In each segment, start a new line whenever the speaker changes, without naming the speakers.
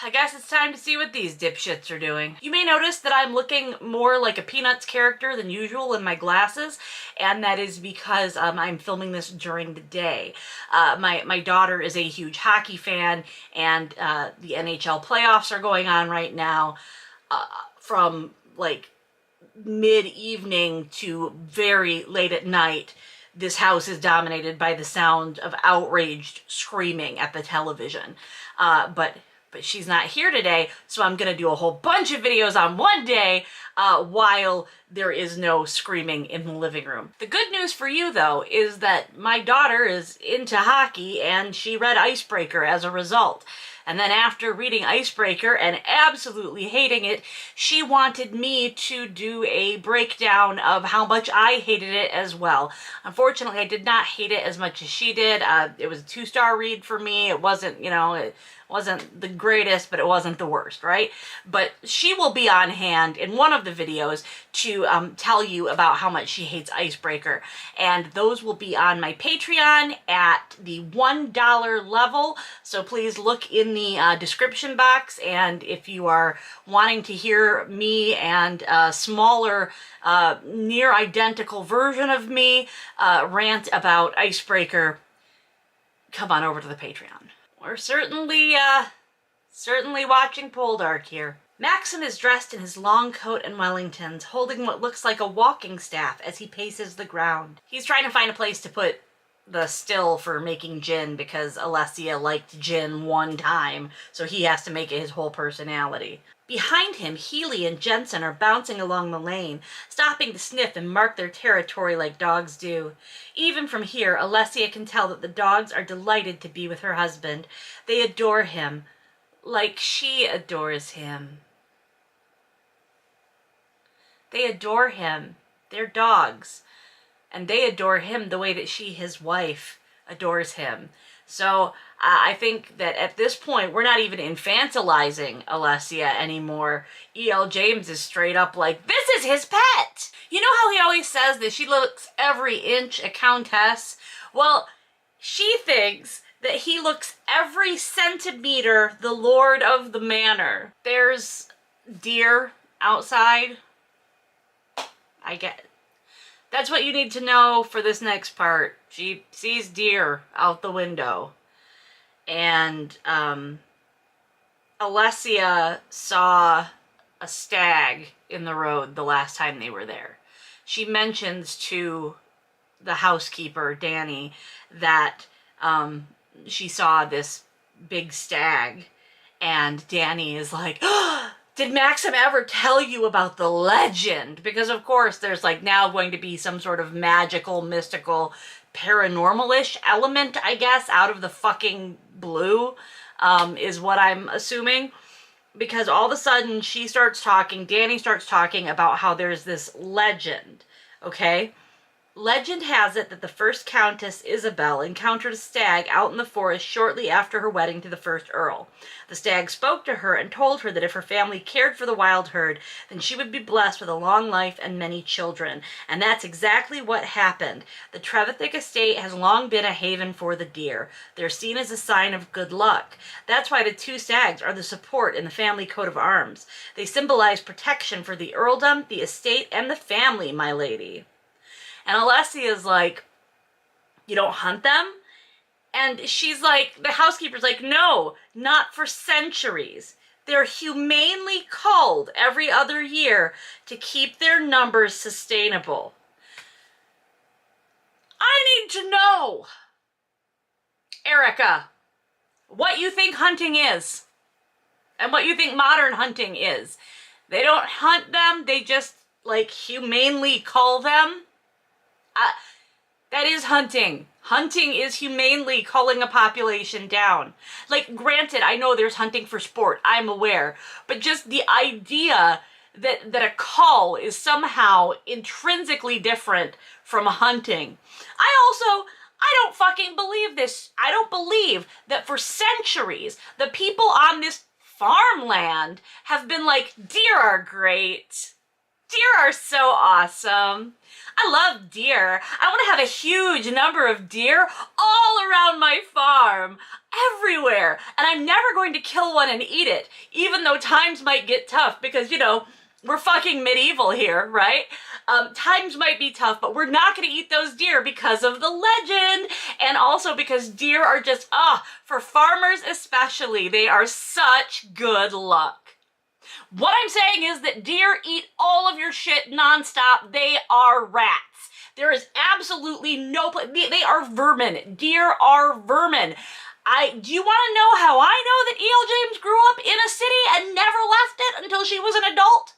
I guess it's time to see what these dipshits are doing. You may notice that I'm looking more like a Peanuts character than usual in my glasses, and that is because I'm filming this during the day. My daughter is a huge hockey fan, and the NHL playoffs are going on right now. From like mid-evening to very late at night, this house is dominated by the sound of outraged screaming at the television. But she's not here today, so I'm gonna do a whole bunch of videos on one day while there is no screaming in the living room. The good news for you, though, is that my daughter is into hockey and she read Icebreaker as a result. And then after reading Icebreaker and absolutely hating it, she wanted me to do a breakdown of how much I hated it as well. Unfortunately, I did not hate it as much as she did. It was a 2-star read for me. It wasn't, you know, it wasn't the greatest, but it wasn't the worst, right? But she will be on hand in one of the videos to tell you about how much she hates Icebreaker. And those will be on my Patreon at the $1 level. So please look in the description box. And if you are wanting to hear me and a smaller, near identical version of me rant about Icebreaker, come on over to the Patreon. We're certainly watching Poldark here. Maxim is dressed in his long coat and Wellingtons, holding what looks like a walking staff as he paces the ground. He's trying to find a place to put the still for making gin because Alessia liked gin one time, so he has to make it his whole personality. Behind him, Healy and Jensen are bouncing along the lane, stopping to sniff and mark their territory like dogs do. Even from here, Alessia can tell that the dogs are delighted to be with her husband. They adore him, like she adores him. They adore him. They're dogs. And they adore him the way that she, his wife, adores him. So I think that at this point, we're not even infantilizing Alessia anymore. E.L. James is straight up like, this is his pet! You know how he always says that she looks every inch a countess? Well, she thinks that he looks every centimeter the lord of the manor. There's deer outside. I get it. That's what you need to know for this next part. She sees deer out the window. And Alessia saw a stag in the road the last time they were there. She mentions to the housekeeper, Danny, that she saw this big stag. And Danny is like, oh, did Maxim ever tell you about the legend? Because of course there's like now going to be some sort of magical, mystical, paranormal-ish element, I guess, out of the fucking blue, is what I'm assuming. Because all of a sudden she starts talking, Danny starts talking about how there's this legend, okay? Legend has it that the first Countess, Isabel, encountered a stag out in the forest shortly after her wedding to the first Earl. The stag spoke to her and told her that if her family cared for the wild herd, then she would be blessed with a long life and many children. And that's exactly what happened. The Trevithick estate has long been a haven for the deer. They're seen as a sign of good luck. That's why the 2 stags are the support in the family coat of arms. They symbolize protection for the earldom, the estate, and the family, my lady. And Alessia is like, you don't hunt them? And she's like, the housekeeper's like, no, not for centuries. They're humanely culled every other year to keep their numbers sustainable. I need to know, Erica, what you think hunting is and what you think modern hunting is. They don't hunt them, they just like humanely cull them. That is hunting. Hunting is humanely culling a population down. Like, granted, I know there's hunting for sport, I'm aware, but just the idea that a cull is somehow intrinsically different from hunting. I don't fucking believe this. I don't believe that for centuries, the people on this farmland have been like, deer are great. Deer are so awesome. I love deer. I want to have a huge number of deer all around my farm, everywhere. And I'm never going to kill one and eat it, even though times might get tough because, you know, we're fucking medieval here, right? Times might be tough, but we're not going to eat those deer because of the legend, and also because deer are just, for farmers especially, they are such good luck. What I'm saying is that deer eat all of your shit nonstop. They are rats. There is absolutely no place. They are vermin. Deer are vermin. Do you want to know how I know that E.L. James grew up in a city and never left it until she was an adult?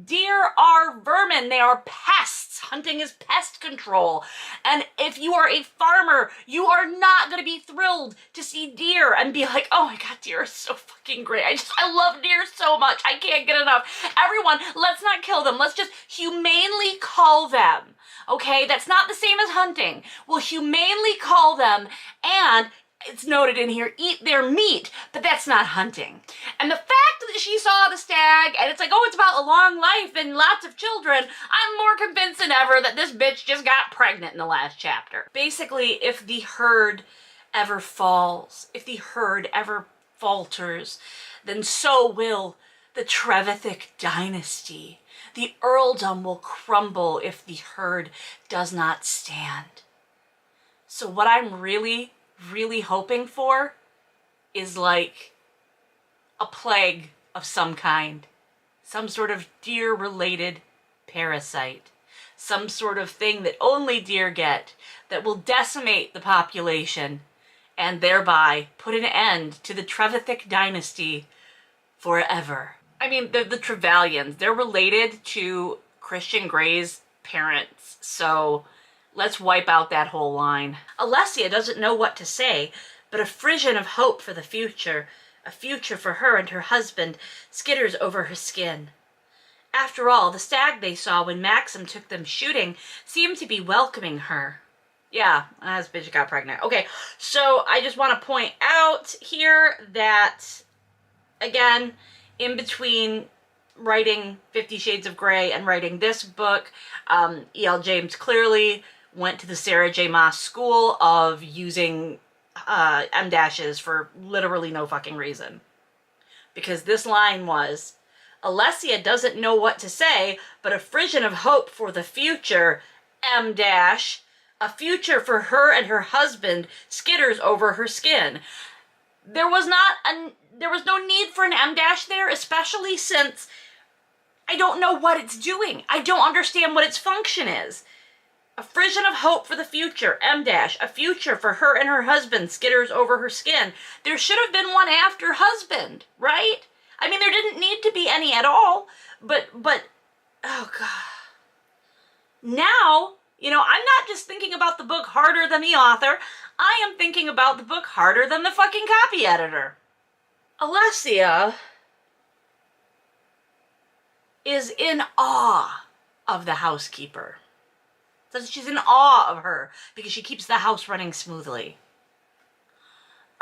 Deer are vermin. They are pests. Hunting is pest control. And if you are a farmer, you are not going to be thrilled to see deer and be like, oh my God, deer are so fucking great. I love deer so much. I can't get enough. Everyone, let's not kill them. Let's just humanely cull them. Okay? That's not the same as hunting. We'll humanely cull them and, it's noted in here, eat their meat, but that's not hunting. And the fact that she saw the stag, and it's like, oh, it's about a long life and lots of children, I'm more convinced than ever that this bitch just got pregnant in the last chapter. Basically, if the herd ever falls, if the herd ever falters, then so will the Trevithick dynasty. The earldom will crumble if the herd does not stand. So what I'm really hoping for is like a plague of some kind, some sort of deer-related parasite, some sort of thing that only deer get that will decimate the population and thereby put an end to the Trevithick dynasty forever. I mean, the Trevelyan's, they're related to Christian Grey's parents, so let's wipe out that whole line. Alessia doesn't know what to say, but a frisson of hope for the future, a future for her and her husband, skitters over her skin. After all, the stag they saw when Maxim took them shooting seemed to be welcoming her. Yeah, this bitch got pregnant. Okay, so I just want to point out here that, again, in between writing 50 Shades of Grey and writing this book, E.L. James clearly went to the Sarah J. Maas school of using M-dashes for literally no fucking reason. Because this line was, Alessia doesn't know what to say, but a frisson of hope for the future, M-dash, a future for her and her husband skitters over her skin. There was no need for an M-dash there, especially since I don't know what it's doing. I don't understand what its function is. A frisson of hope for the future, M-dash, a future for her and her husband skitters over her skin. There should have been one after husband, right? I mean, there didn't need to be any at all, but, oh God. Now, you know, I'm not just thinking about the book harder than the author, I am thinking about the book harder than the fucking copy editor. Alessia is in awe of the housekeeper. Says she's in awe of her because she keeps the house running smoothly.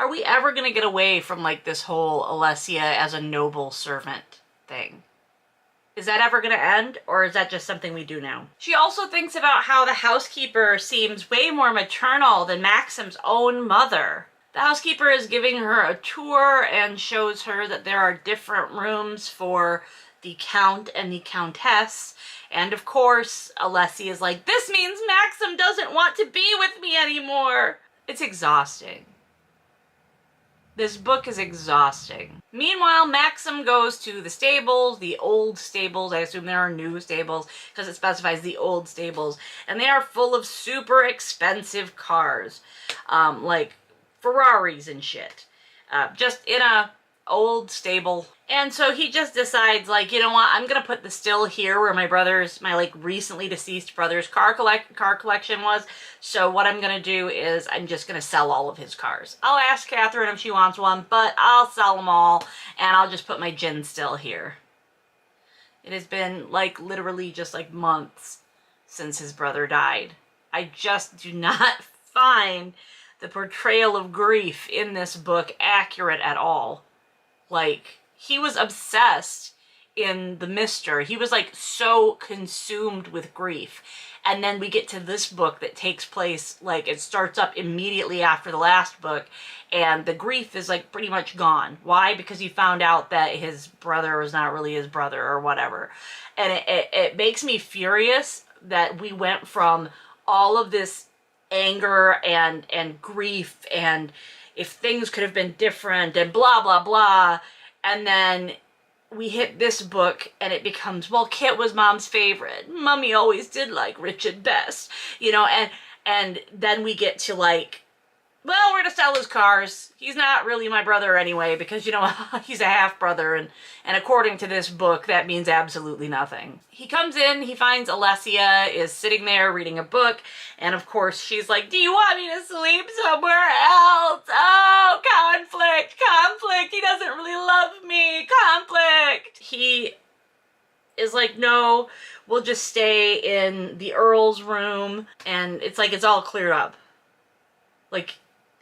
Are we ever going to get away from like this whole Alessia as a noble servant thing? Is that ever going to end, or is that just something we do now? She also thinks about how the housekeeper seems way more maternal than Maxim's own mother. The housekeeper is giving her a tour and shows her that there are different rooms for the Count and the Countess. And of course, Alessia is like, this means Maxim doesn't want to be with me anymore. It's exhausting. This book is exhausting. Meanwhile, Maxim goes to the stables, the old stables. I assume there are new stables because it specifies the old stables. And they are full of super expensive cars. Like Ferraris and shit. Just in a old stable. And so he just decides, like, you know what, I'm gonna put the still here where my like recently deceased brother's car collection was. So what I'm gonna do is I'm just gonna sell all of his cars. I'll ask Catherine if she wants one, but I'll sell them all and I'll just put my gin still here. It has been like literally just like months since his brother died. I just do not find the portrayal of grief in this book accurate at all. Like, he was obsessed in the Mister. He was like so consumed with grief. And then we get to this book that takes place, like, it starts up immediately after the last book, and the grief is like pretty much gone. Why? Because he found out that his brother was not really his brother or whatever. And it makes me furious that we went from all of this anger and grief and if things could have been different and blah blah blah, and then we hit this book and it becomes, well, Kit was Mom's favorite. Mommy always did like Richard best, you know, and then we get to like, well, we're gonna sell his cars. He's not really my brother anyway, because, you know, he's a half-brother, and according to this book, that means absolutely nothing. He comes in, he finds Alessia is sitting there reading a book, and of course she's like, do you want me to sleep somewhere else? Oh, conflict, he doesn't really love me, conflict. He is like, no, we'll just stay in the Earl's room, and it's like, it's all cleared up. Like,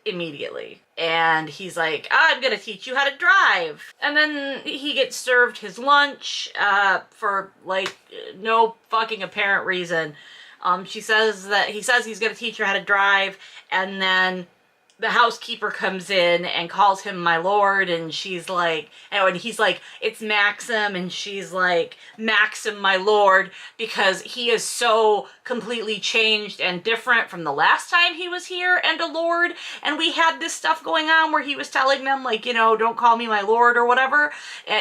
immediately. And he's like, I'm gonna teach you how to drive. And then he gets served his lunch for like no fucking apparent reason. He says he's gonna teach her how to drive, and then the housekeeper comes in and calls him my lord, and she's like, and he's like, it's Maxim, and she's like, Maxim, my lord, because he is so completely changed and different from the last time he was here and a lord, and we had this stuff going on where he was telling them, like, you know, don't call me my lord or whatever.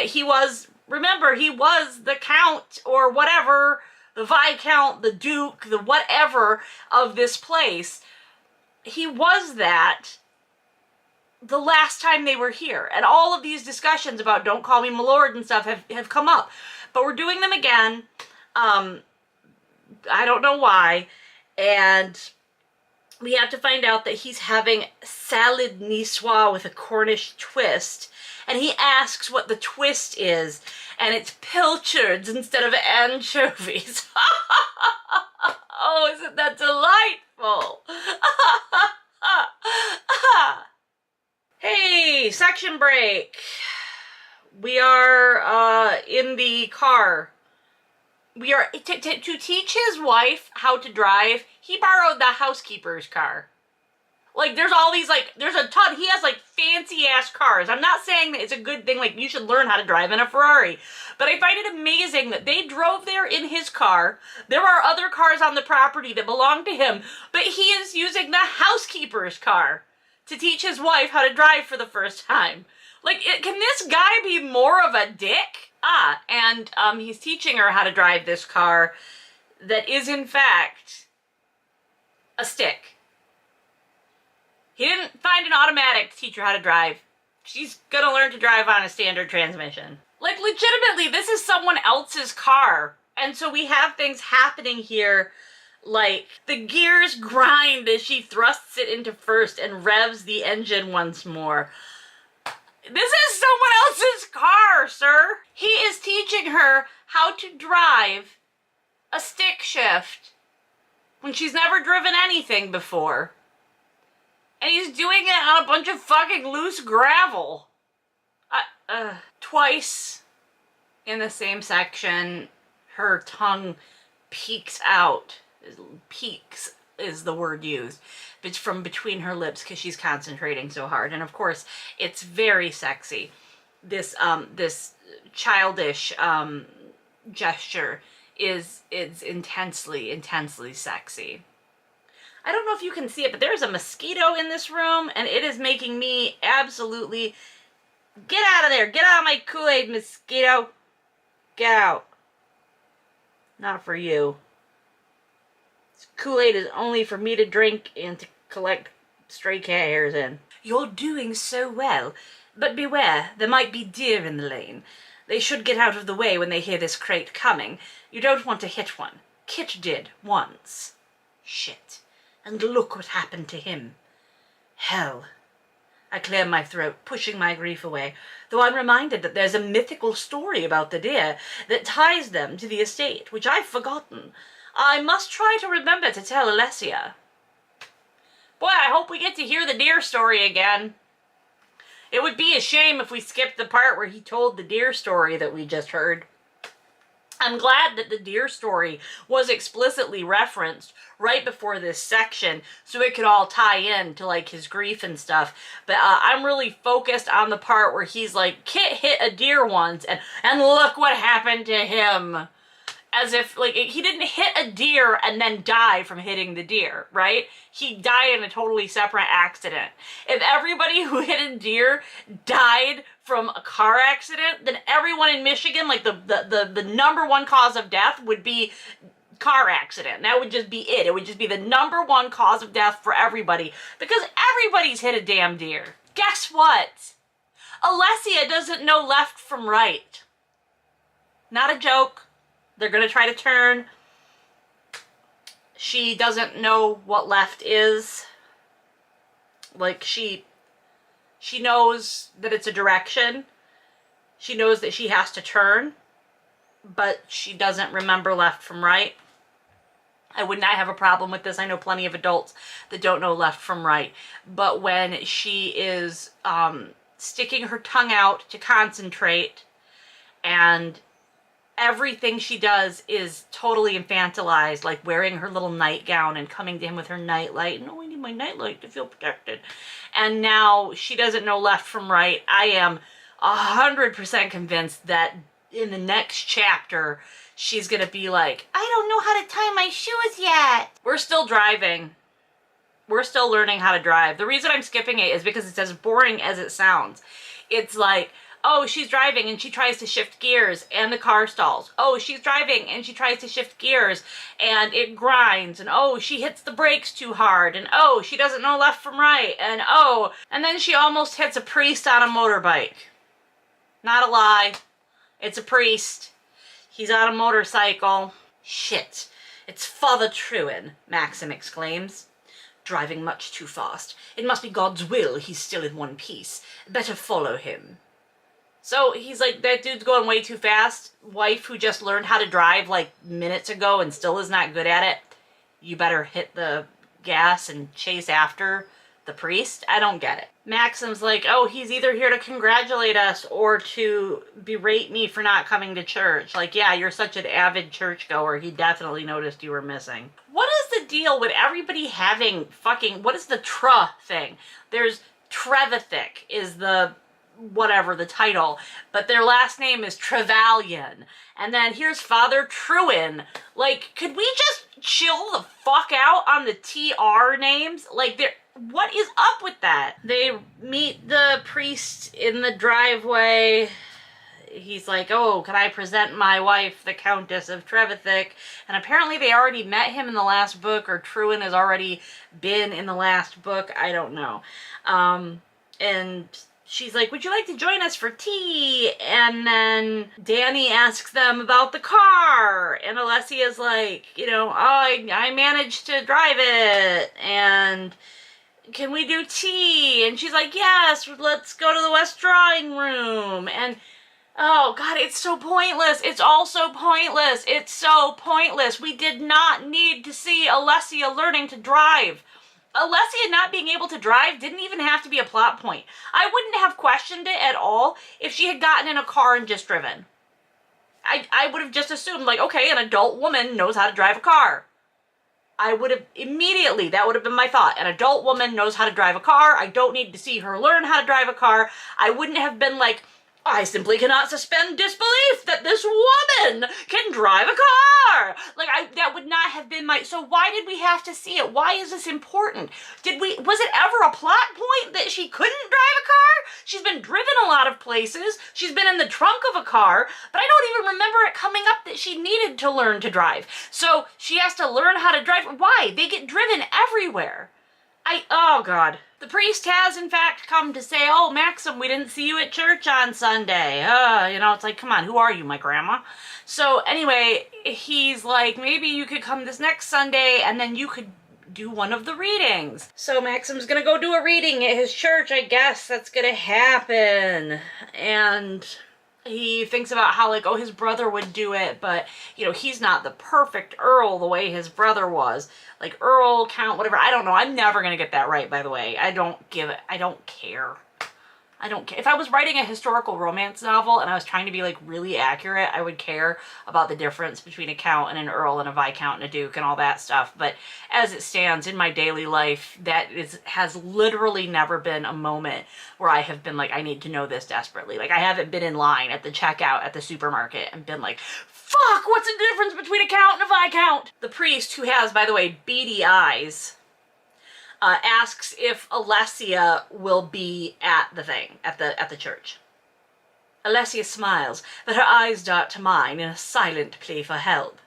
He was, remember, he was the count or whatever, the viscount, the duke, the whatever of this place. He was that the last time they were here. And all of these discussions about don't call me my lord and stuff have come up. But we're doing them again. I don't know why. And we have to find out that he's having salad niçoise with a Cornish twist. And he asks what the twist is. And it's pilchards instead of anchovies. Oh, isn't that delightful? Hey, section break. We are in the car. We are to teach his wife how to drive. He borrowed the housekeeper's car. Like, there's all these, like, there's a ton. He has, like, fancy-ass cars. I'm not saying that it's a good thing, like, you should learn how to drive in a Ferrari. But I find it amazing that they drove there in his car. There are other cars on the property that belong to him, but he is using the housekeeper's car to teach his wife how to drive for the first time. Like, can this guy be more of a dick? And he's teaching her how to drive this car that is, in fact, a stick. He didn't find an automatic to teach her how to drive. She's gonna learn to drive on a standard transmission. Like, legitimately, this is someone else's car. And so we have things happening here, like the gears grind as she thrusts it into first and revs the engine once more. This is someone else's car, sir. He is teaching her how to drive a stick shift when she's never driven anything before. And he's doing it on a bunch of fucking loose gravel. Twice in the same section, her tongue peeks out. Peeks is the word used. It's from between her lips because she's concentrating so hard. And of course, it's very sexy. This childish gesture is intensely sexy. I don't know if you can see it, but there's a mosquito in this room, and it is making me absolutely... Get out of there! Get out of my Kool-Aid, mosquito! Get out. Not for you. Kool-Aid is only for me to drink and to collect stray cat hairs in. You're doing so well, but beware, there might be deer in the lane. They should get out of the way when they hear this crate coming. You don't want to hit one. Kit did, once. Shit. And look what happened to him. Hell. I clear my throat, pushing my grief away, though I'm reminded that there's a mythical story about the deer that ties them to the estate, which I've forgotten. I must try to remember to tell Alessia. Boy, I hope we get to hear the deer story again. It would be a shame if we skipped the part where he told the deer story that we just heard. I'm glad that the deer story was explicitly referenced right before this section so it could all tie in to like his grief and stuff. But I'm really focused on the part where he's like, Kit hit a deer once and look what happened to him. As if, like, he didn't hit a deer and then die from hitting the deer, right? He died in a totally separate accident. If everybody who hit a deer died from a car accident, then everyone in Michigan, like, the number one cause of death would be car accident. That would just be it. It would just be the number one cause of death for everybody. Because everybody's hit a damn deer. Guess what? Alessia doesn't know left from right. Not a joke. They're going to try to turn. She doesn't know what left is. Like, she knows that it's a direction. She knows that she has to turn. But she doesn't remember left from right. I would not have a problem with this. I know plenty of adults that don't know left from right. But when she is sticking her tongue out to concentrate and everything she does is totally infantilized, like wearing her little nightgown and coming to him with her nightlight. No, I need my nightlight to feel protected. And now she doesn't know left from right. I am 100% convinced that in the next chapter, she's going to be like, I don't know how to tie my shoes yet. We're still driving. We're still learning how to drive. The reason I'm skipping it is because it's as boring as it sounds. It's like, oh, she's driving and she tries to shift gears and the car stalls. Oh, she's driving and she tries to shift gears and it grinds. And oh, she hits the brakes too hard. And oh, she doesn't know left from right. And oh, and then she almost hits a priest on a motorbike. Not a lie. It's a priest. He's on a motorcycle. Shit. It's Father Truin, Maxim exclaims. Driving much too fast. It must be God's will he's still in one piece. Better follow him. So he's like, that dude's going way too fast. Wife who just learned how to drive like minutes ago and still is not good at it. You better hit the gas and chase after the priest. I don't get it. Maxim's like, oh, he's either here to congratulate us or to berate me for not coming to church. Like, yeah, you're such an avid churchgoer. He definitely noticed you were missing. What is the deal with everybody having fucking, what is the tra thing? There's Trevithick is the whatever the title, but their last name is Trevelyan. And then here's Father Truin. Like, could we just chill the fuck out on the TR names? Like, what is up with that? They meet the priest in the driveway. He's like, oh, can I present my wife, the Countess of Trevithick? And apparently they already met him in the last book, or Truin has already been in the last book. I don't know. And she's like, would you like to join us for tea? And then Danny asks them about the car. And Alessia's like, you know, oh, I managed to drive it. And can we do tea? And she's like, yes, let's go to the West Drawing Room. And oh, God, it's so pointless. It's all so pointless. It's so pointless. We did not need to see Alessia learning to drive. Alessia not being able to drive didn't even have to be a plot point. I wouldn't have questioned it at all if she had gotten in a car and just driven. I would have just assumed, like, okay, an adult woman knows how to drive a car. I would have immediately, that would have been my thought. An adult woman knows how to drive a car. I don't need to see her learn how to drive a car. I wouldn't have been like, I simply cannot suspend disbelief that this woman can drive a car. Like, that would not have been my, so why did we have to see it? Why is this important? Was it ever a plot point that she couldn't drive a car? She's been driven a lot of places. She's been in the trunk of a car, but I don't even remember it coming up that she needed to learn to drive. So she has to learn how to drive. Why? They get driven everywhere. Oh God. The priest has, in fact, come to say, oh, Maxim, we didn't see you at church on Sunday. You know, it's like, come on, who are you, my grandma? So anyway, he's like, maybe you could come this next Sunday and then you could do one of the readings. So Maxim's gonna go do a reading at his church, I guess. That's gonna happen. And he thinks about how, like, oh, his brother would do it, but, you know, he's not the perfect Earl the way his brother was. Like, Earl, Count, whatever. I don't know. I'm never going to get that right, by the way. I don't care. I don't care. If I was writing a historical romance novel and I was trying to be like really accurate, I would care about the difference between a count and an earl and a viscount and a duke and all that stuff. But as it stands in my daily life, has literally never been a moment where I have been like, I need to know this desperately. Like, I haven't been in line at the checkout at the supermarket and been like, fuck, what's the difference between a count and a viscount? The priest, who has, by the way, beady eyes, asks if Alessia will be at the thing, at the church. Alessia smiles, but her eyes dart to mine in a silent plea for help.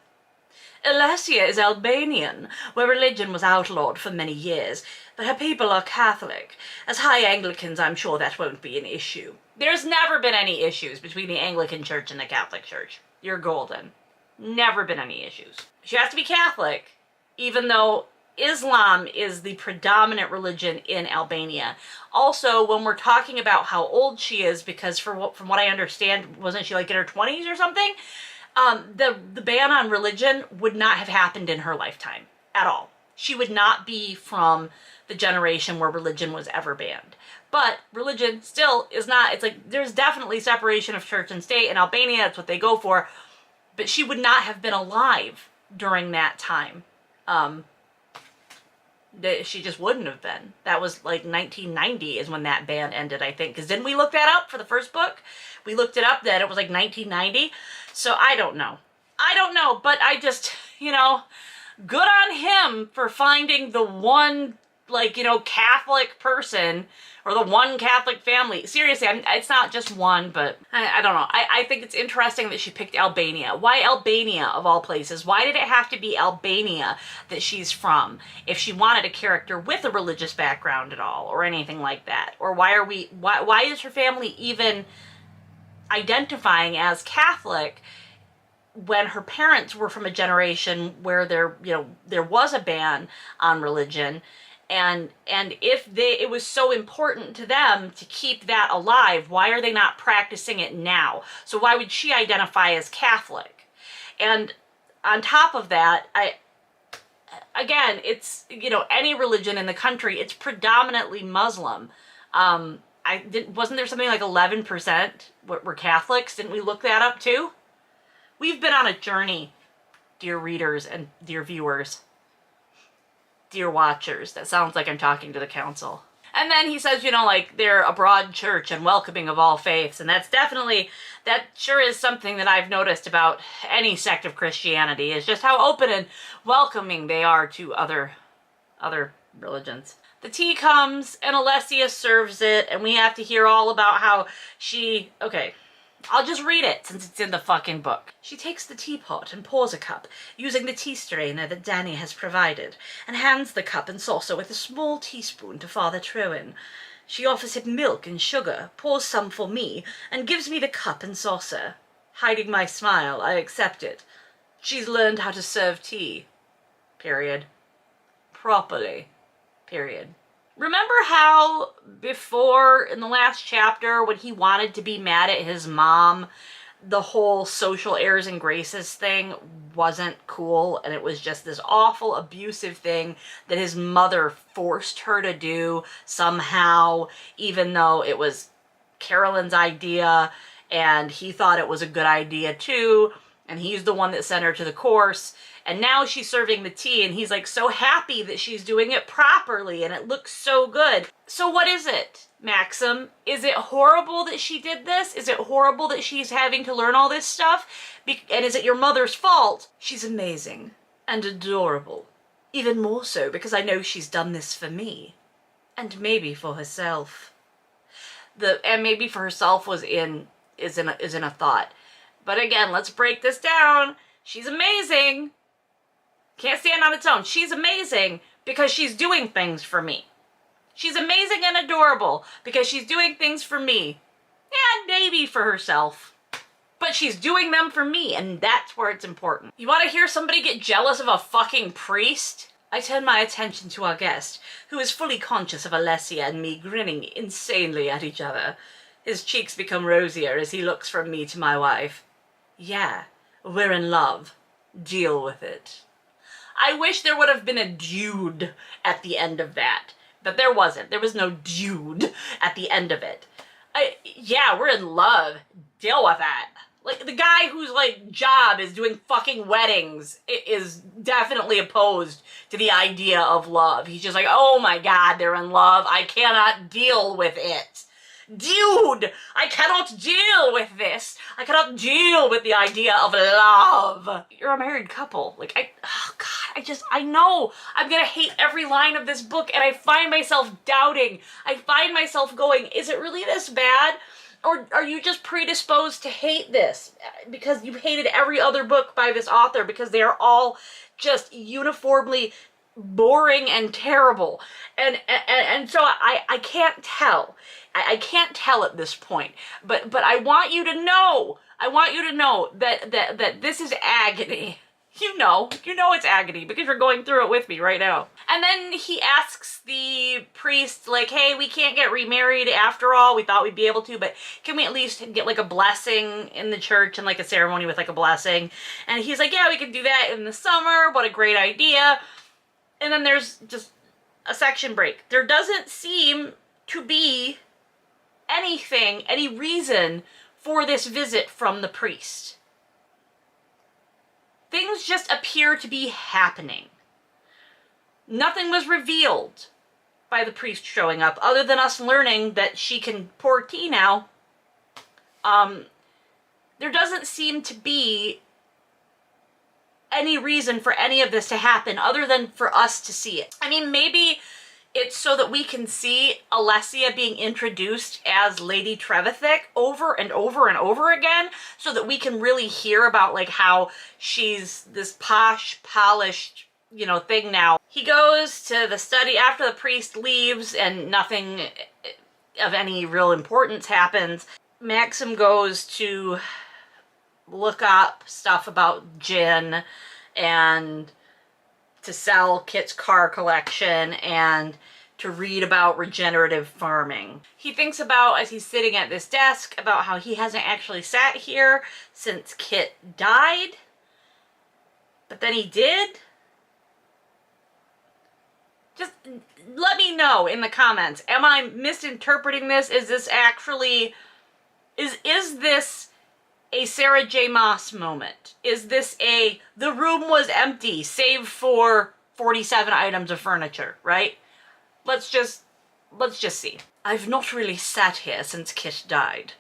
Alessia is Albanian, where religion was outlawed for many years, but her people are Catholic. As High Anglicans, I'm sure that won't be an issue. There's never been any issues between the Anglican Church and the Catholic Church. You're golden. Never been any issues. She has to be Catholic, even though Islam is the predominant religion in Albania. Also, when we're talking about how old she is, because from what I understand, wasn't she like in her 20s or something? The ban on religion would not have happened in her lifetime at all. She would not be from the generation where religion was ever banned. But religion still is not, it's like, there's definitely separation of church and state in Albania, that's what they go for, but she would not have been alive during that time. She just wouldn't have been. That was like 1990 is when that ban ended, I think. Because didn't we look that up for the first book? We looked it up that it was like 1990. So I don't know. I don't know, but I just, you know, good on him for finding the one, like, you know, Catholic person or the one Catholic family. Seriously, it's not just one, but I don't know. I think it's interesting that she picked Albania. Why Albania, of all places? Why did it have to be Albania that she's from if she wanted a character with a religious background at all or anything like that? Or why is her family even identifying as Catholic when her parents were from a generation where there was a ban on religion? And if it was so important to them to keep that alive, why are they not practicing it now? So why would she identify as Catholic? And on top of that, again, it's, you know, any religion in the country, it's predominantly Muslim. Wasn't there something like 11% were Catholics? Didn't we look that up too? We've been on a journey, dear readers and dear viewers. Dear watchers, that sounds like I'm talking to the council. And then he says, you know, like, they're a broad church and welcoming of all faiths. And that sure is something that I've noticed about any sect of Christianity, is just how open and welcoming they are to other religions. The tea comes and Alessia serves it, and we have to hear all about how okay, I'll just read it since it's in the fucking book. She takes the teapot and pours a cup, using the tea strainer that Danny has provided, and hands the cup and saucer with a small teaspoon to Father Trowan. She offers him milk and sugar, pours some for me, and gives me the cup and saucer. Hiding my smile, I accept it. She's learned how to serve tea. Period. Properly. Period. Remember how before, in the last chapter, when he wanted to be mad at his mom, the whole social airs and graces thing wasn't cool, and it was just this awful abusive thing that his mother forced her to do somehow, even though it was Carolyn's idea, and he thought it was a good idea too, and he's the one that sent her to the course. And now she's serving the tea, and he's like so happy that she's doing it properly, and it looks so good. So what is it, Maxim? Is it horrible that she did this? Is it horrible that she's having to learn all this stuff? And is it your mother's fault? She's amazing and adorable. Even more so because I know she's done this for me. And maybe for herself. And maybe for herself is in a thought. But again, let's break this down. She's amazing. Can't stand on its own. She's amazing because she's doing things for me. She's amazing and adorable because she's doing things for me. And maybe for herself. But she's doing them for me, and that's where it's important. You want to hear somebody get jealous of a fucking priest? I turn my attention to our guest, who is fully conscious of Alessia and me grinning insanely at each other. His cheeks become rosier as he looks from me to my wife. Yeah, we're in love. Deal with it. I wish there would have been a dude at the end of that. But there wasn't. There was no dude at the end of it. Yeah, we're in love. Deal with that. Like, the guy whose, like, job is doing fucking weddings is definitely opposed to the idea of love. He's just like, oh my god, they're in love. I cannot deal with it. Dude, I cannot deal with this. I cannot deal with the idea of love. You're a married couple. Like, oh god, I know I'm gonna hate every line of this book, and I find myself doubting. I find myself going, is it really this bad? Or are you just predisposed to hate this because you've hated every other book by this author because they are all just uniformly boring and terrible? And so I can't tell. I can't tell at this point. But I want you to know. I want you to know that this is agony. You know it's agony because you're going through it with me right now. And then he asks the priest, like, hey, we can't get remarried after all. We thought we'd be able to, but can we at least get like a blessing in the church and like a ceremony with like a blessing? And he's like, yeah, we can do that in the summer. What a great idea. And then there's just a section break. There doesn't seem to be anything, any reason for this visit from the priest. Things just appear to be happening. Nothing was revealed by the priest showing up, other than us learning that she can pour tea now. There doesn't seem to be any reason for any of this to happen, other than for us to see it. I mean, maybe it's so that we can see Alessia being introduced as Lady Trevithick over and over and over again, so that we can really hear about like how she's this posh, polished, you know, thing now. He goes to the study after the priest leaves and nothing of any real importance happens. Maxim goes to look up stuff about gin and to sell Kit's car collection and to read about regenerative farming. He thinks about, as he's sitting at this desk, about how he hasn't actually sat here since Kit died, but then he did. Just let me know in the comments. Am I misinterpreting this? Is this actually, is this a Sarah J. Maas moment? Is this a, the room was empty save for 47 items of furniture, right? Let's just see. I've not really sat here since Kit died.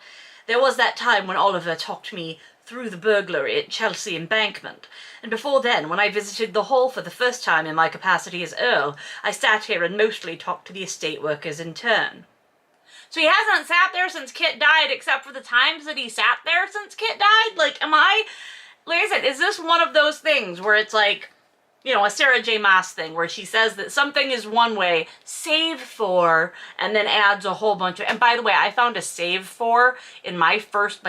There was that time when Oliver talked me through the burglary at Chelsea Embankment, and before then, when I visited the hall for the first time in my capacity as Earl, I sat here and mostly talked to the estate workers in turn. So he hasn't sat there since Kit died, except for the times that he sat there since Kit died? Like, am I, like I said, is this one of those things where it's like, you know, a Sarah J. Maas thing where she says that something is one way, save for, and then adds a whole bunch of, and by the way, I found a save for in my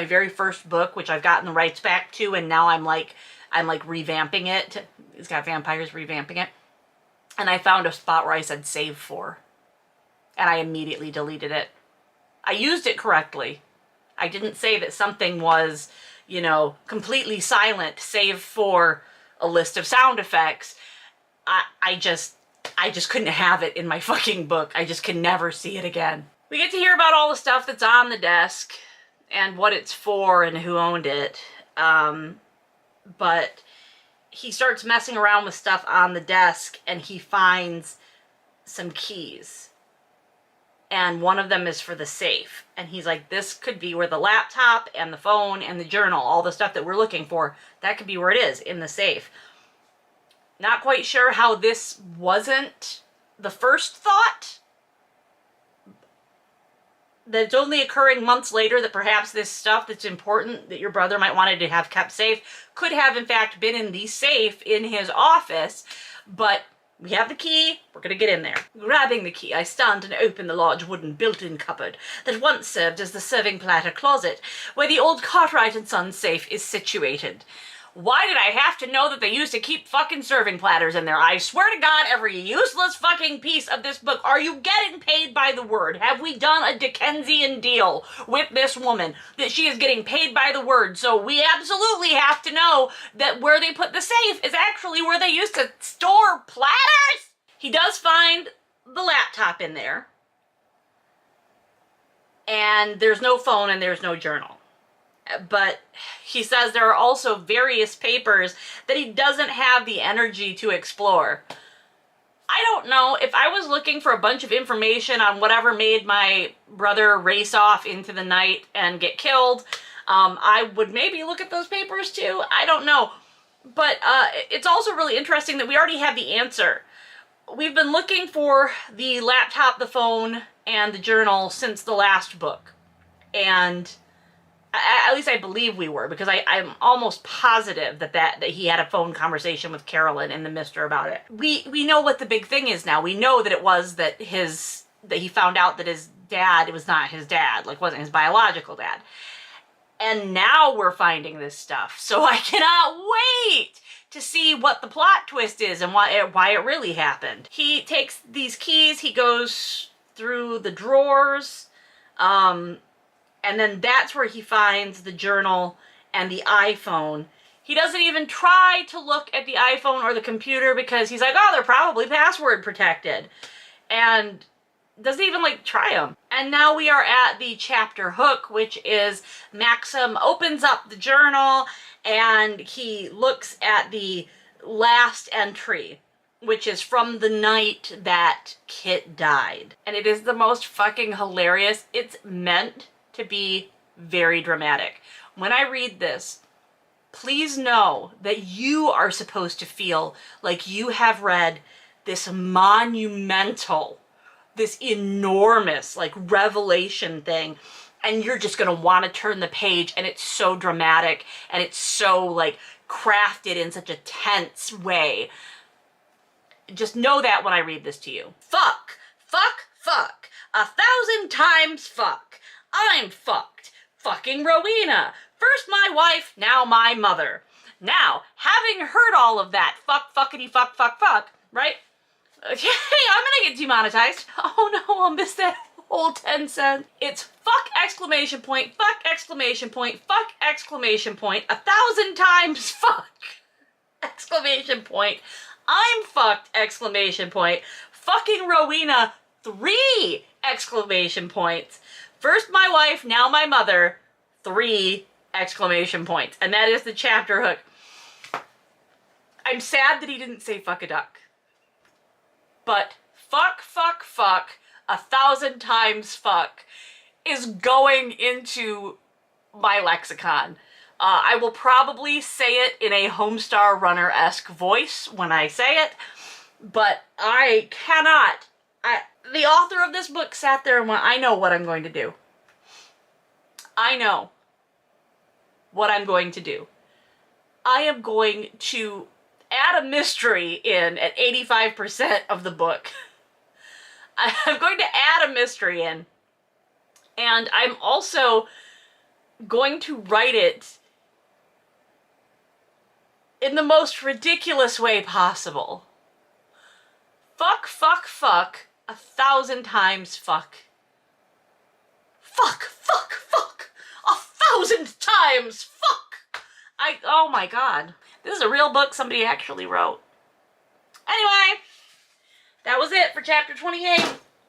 very first book, which I've gotten the rights back to, and now I'm like revamping it. It's got vampires revamping it. And I found a spot where I said save for, and I immediately deleted it. I used it correctly. I didn't say that something was, you know, completely silent, save for a list of sound effects. I just couldn't have it in my fucking book. I just can never see it again. We get to hear about all the stuff that's on the desk and what it's for and who owned it. But he starts messing around with stuff on the desk and he finds some keys. And one of them is for the safe. And he's like, this could be where the laptop and the phone and the journal, all the stuff that we're looking for, that could be where it is, in the safe. Not quite sure how this wasn't the first thought. That it's only occurring months later that perhaps this stuff that's important that your brother might wanted to have kept safe could have in fact been in the safe in his office. But we have the key, we're gonna get in there. Grabbing the key, I stand and open the large wooden built-in cupboard that once served as the serving platter closet, where the old Cartwright and Sons safe is situated. Why did I have to know that they used to keep fucking serving platters in there? I swear to God, every useless fucking piece of this book. Are you getting paid by the word? Have we done a Dickensian deal with this woman that she is getting paid by the word? So we absolutely have to know that where they put the safe is actually where they used to store platters. He does find the laptop in there. and there's no phone and there's no journal. But he says there are also various papers that he doesn't have the energy to explore. I don't know. If I was looking for a bunch of information on whatever made my brother race off into the night and get killed, I would maybe look at those papers too. I don't know. But it's also really interesting that we already have the answer. We've been looking for the laptop, the phone, and the journal since the last book. And at least I believe we were, because I'm almost positive that he had a phone conversation with Carolyn in the Mister about it. We know what the big thing is now. We know that it was that he found out that his dad, it was not his dad, like wasn't his biological dad. And now we're finding this stuff. So I cannot wait to see what the plot twist is and why it really happened. He takes these keys, he goes through the drawers, and then that's where he finds the journal and the iPhone. He doesn't even try to look at the iPhone or the computer because he's like, oh, they're probably password protected. And doesn't even like try them. And now we are at the chapter hook, which is Maxim opens up the journal and he looks at the last entry, which is from the night that Kit died. And it is the most fucking hilarious. It's meant to be very dramatic. When I read this, please know that you are supposed to feel like you have read this monumental, this enormous, like, revelation thing, and you're just gonna want to turn the page, and it's so dramatic, and it's so, like, crafted in such a tense way. Just know that when I read this to you. Fuck, fuck, fuck, 1,000 times fuck. I'm fucked. Fucking Rowena. First my wife, now my mother. Now, having heard all of that, fuck, fuckity, fuck, fuck, fuck, right? Okay, I'm gonna get demonetized. Oh no, I'll miss that whole 10 cents. It's fuck exclamation point, fuck exclamation point, fuck exclamation point, 1,000 times fuck exclamation point. I'm fucked exclamation point. Fucking Rowena 3 exclamation points. First my wife, now my mother, 3 exclamation points. And that is the chapter hook. I'm sad that he didn't say fuck a duck. But fuck, fuck, fuck, 1,000 times fuck is going into my lexicon. I will probably say it in a Homestar Runner-esque voice when I say it, but I cannot. The author of this book sat there and went, I know what I'm going to do. I know what I'm going to do. I am going to add a mystery in at 85% of the book. I'm going to add a mystery in. And I'm also going to write it in the most ridiculous way possible. Fuck, fuck, fuck, 1,000 times fuck. Fuck, fuck, fuck, 1,000 times fuck. Oh my god. This is a real book somebody actually wrote. Anyway, that was it for chapter 28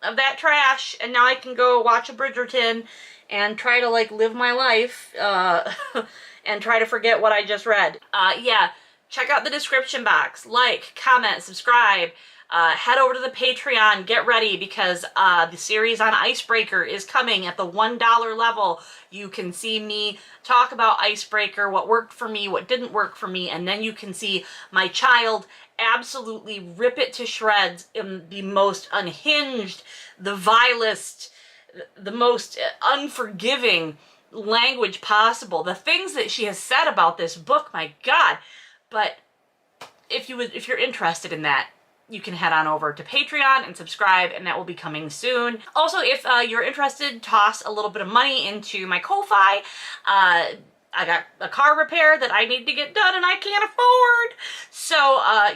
of that trash. And now I can go watch a Bridgerton and try to, like, live my life and try to forget what I just read. Yeah, check out the description box. Like, comment, subscribe. Head over to the Patreon, get ready, because the series on Icebreaker is coming at the $1 level. You can see me talk about Icebreaker, what worked for me, what didn't work for me, and then you can see my child absolutely rip it to shreds in the most unhinged, the vilest, the most unforgiving language possible. The things that she has said about this book, my God. But if you're interested in that, you can head on over to Patreon and subscribe, and that will be coming soon. Also, if you're interested, toss a little bit of money into my Ko-Fi. I got a car repair that I need to get done and I can't afford. So,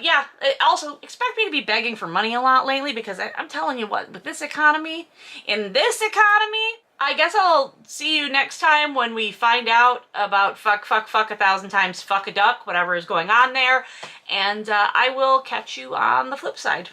yeah. Also, expect me to be begging for money a lot lately, because I'm telling you what, with this economy, in this economy, I guess I'll see you next time when we find out about fuck, fuck, fuck 1,000 times fuck a duck, whatever is going on there. And I will catch you on the flip side.